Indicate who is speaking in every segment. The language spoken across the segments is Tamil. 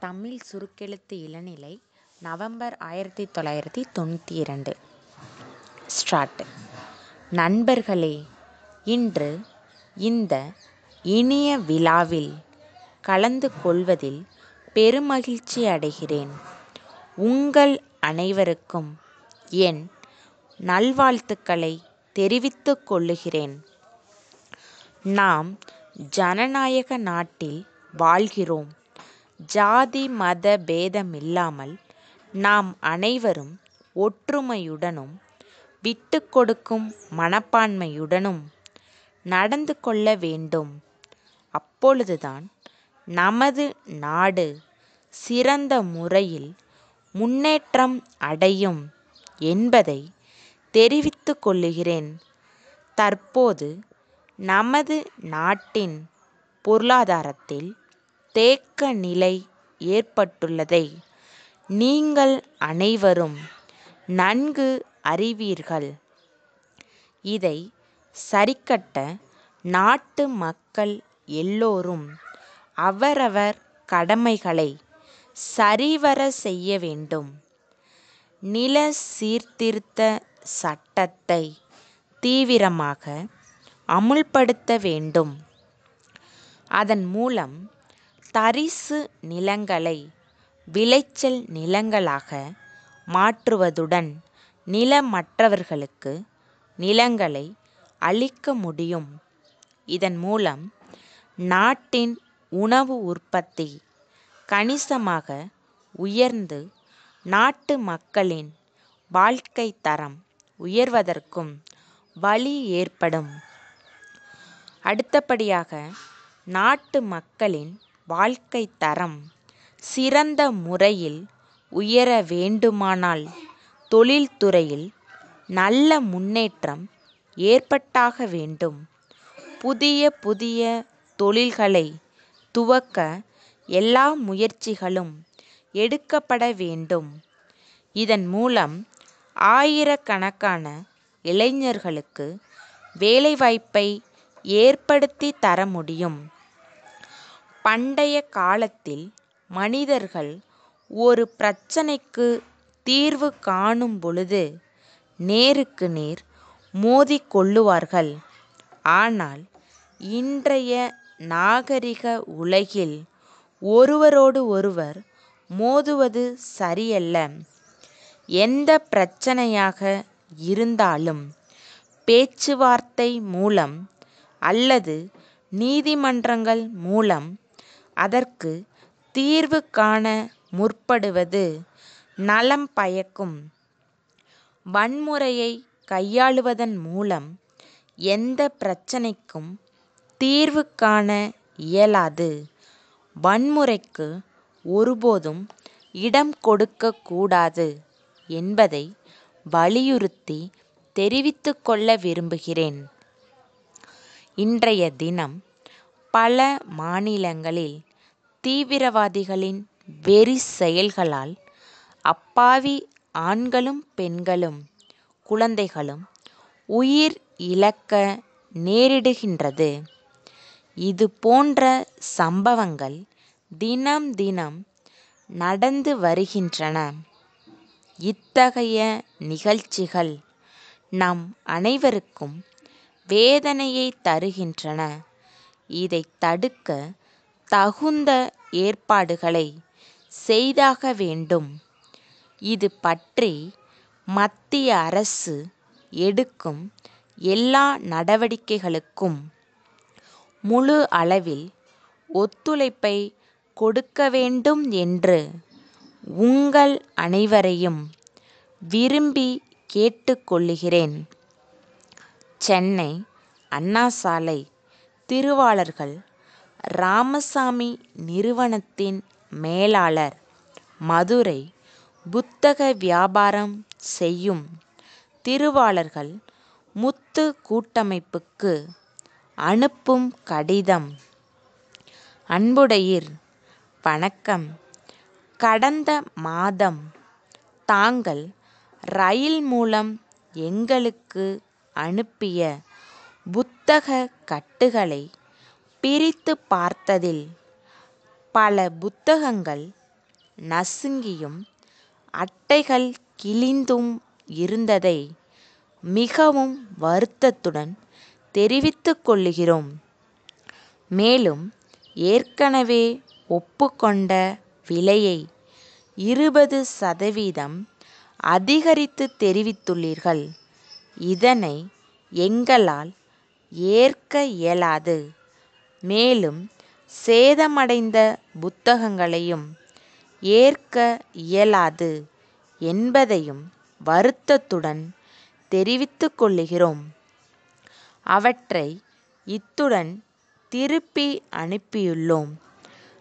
Speaker 1: தமிழ் சுருக்கெழுத்து இளநிலை நவம்பர் 1992. ஸ்டார்ட். நண்பர்களே, இன்று இந்த இனிய விழாவில் கலந்து கொள்வதில் பெருமகிழ்ச்சி அடைகிறேன். உங்கள் அனைவருக்கும் என் நல்வாழ்த்துக்களை தெரிவித்துக் கொள்ளுகிறேன். நாம் ஜனநாயக நாட்டில் வாழ்கிறோம். ஜாதி மத பேதமில்லாமல் நாம் அனைவரும் ஒற்றுமையுடனும் விட்டு கொடுக்கும் மனப்பான்மையுடனும் நடந்து கொள்ள வேண்டும். அப்பொழுதுதான் நமது நாடு சிறந்த முறையில் முன்னேற்றம் அடையும் என்பதை தெரிவித்துக் கொள்ளுகிறேன். தற்போது நமது நாட்டின் பொருளாதாரத்தில் தேக்க நிலை ஏற்பட்டுள்ளதை நீங்கள் அனைவரும் நன்கு அறிவீர்கள். இதை சரிக்கட்ட நாட்டு மக்கள் எல்லோரும் அவரவர் கடமைகளை சரிவர செய்ய வேண்டும். நில சீர்திருத்த சட்டத்தை தீவிரமாக அமுல்படுத்த வேண்டும். அதன் மூலம் தரிசு நிலங்களை விளைச்சல் நிலங்களாக மாற்றுவதுடன் நிலமற்றவர்களுக்கு நிலங்களை அளிக்க முடியும். இதன் மூலம் நாட்டின் உணவு உற்பத்தி கணிசமாக உயர்ந்து நாட்டு மக்களின் வாழ்க்கை தரம் உயர்வதற்கும் வழி ஏற்படும். அடுத்தபடியாக, நாட்டு மக்களின் வாழ்க்கை தரம் சிறந்த முறையில் உயர வேண்டுமானால் தொழில்துறையில் நல்ல முன்னேற்றம் ஏற்பட்டாக வேண்டும். புதிய புதிய தொழில்களை துவக்க எல்லா முயற்சிகளும் எடுக்கப்பட வேண்டும். இதன் மூலம் ஆயிரக்கணக்கான இளைஞர்களுக்கு வேலைவாய்ப்பை ஏற்படுத்தி தர முடியும். பண்டைய காலத்தில் மனிதர்கள் ஒரு பிரச்சனைக்கு தீர்வு காணும் பொழுது நேருக்கு நேர் மோதிக் கொள்ளுவார்கள். ஆனால் இன்றைய நாகரிக உலகில் ஒருவரோடு ஒருவர் மோதுவது சரியல்ல. எந்த பிரச்சனையாக இருந்தாலும் பேச்சுவார்த்தை மூலம் அல்லது நீதிமன்றங்கள் மூலம் அதற்கு தீர்வு காண முற்படுவது நலம் பயக்கும். வன்முறையை கையாளுவதன் மூலம் எந்த பிரச்சனைக்கும் தீர்வு காண இயலாது. வன்முறைக்கு ஒருபோதும் இடம் கொடுக்க கூடாது என்பதை வலியுறுத்தி தெரிவித்துக் கொள்ள விரும்புகிறேன். இன்றைய தினம் பல மாநிலங்களில் தீவிரவாதிகளின் வெறி செயல்களால் அப்பாவி ஆண்களும் பெண்களும் குழந்தைகளும் உயிர் இழக்க நேரிடுகின்றது. இது போன்ற சம்பவங்கள் தினம் தினம் நடந்து வருகின்றன. இத்தகைய நிகழ்ச்சிகள் நம் அனைவருக்கும் வேதனையை தருகின்றன. இதை தடுக்க தகுந்த ஏற்பாடுகளை செய்தாக வேண்டும். இது பற்றி மத்திய அரசு எடுக்கும் எல்லா நடவடிக்கைகளுக்கும் முழு அளவில் ஒத்துழைப்பை கொடுக்க வேண்டும் என்று உங்கள் அனைவரையும் விரும்பி கேட்டுக்கொள்கிறேன். சென்னை அண்ணா சாலை திருவாளர்கள் ராமசாமி நிறுவனத்தின் மேலாளர், மதுரை புத்தக வியாபாரம் செய்யும் திருவாளர்கள் முத்து கூட்டமைப்புக்கு அனுப்பும் கடிதம். அன்புடையீர், வணக்கம். கடந்த மாதம் தாங்கள் ரயில் மூலம் எங்களுக்கு அனுப்பிய புத்தக கட்டுகளை பிரித்து பார்த்ததில் பல புத்தகங்கள் நசுங்கியும் அட்டைகள் கிழிந்தும் இருந்ததை மிகவும் வருத்தத்துடன் தெரிவித்துக் கொள்கிறோம். மேலும் ஏற்கனவே ஒப்புக்கொண்ட விலையை 20% அதிகரித்து தெரிவித்துள்ளீர்கள். இதனை எங்களால் ஏற்க இயலாது. மேலும் சேதமடைந்த புத்தகங்களையும் ஏற்க இயலாது என்பதையும் வருத்தத்துடன் தெரிவித்துக் கொள்கிறோம். அவற்றை இத்துடன் திருப்பி அனுப்பியுள்ளோம்.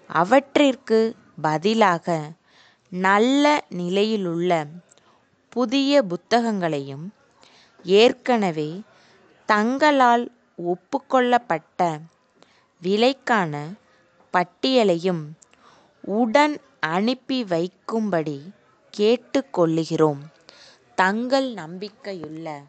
Speaker 1: அவற்றிற்கு பதிலாக நல்ல நிலையிலுள்ள புதிய புத்தகங்களையும் ஏற்கனவே தங்களால் ஒப்புக்கொள்ளப்பட்ட விலைக்கான பட்டியலையும் உடன் அனுப்பி வைக்கும்படி கேட்டுக்கொள்கிறோம். தங்கள் நம்பிக்கையுள்ள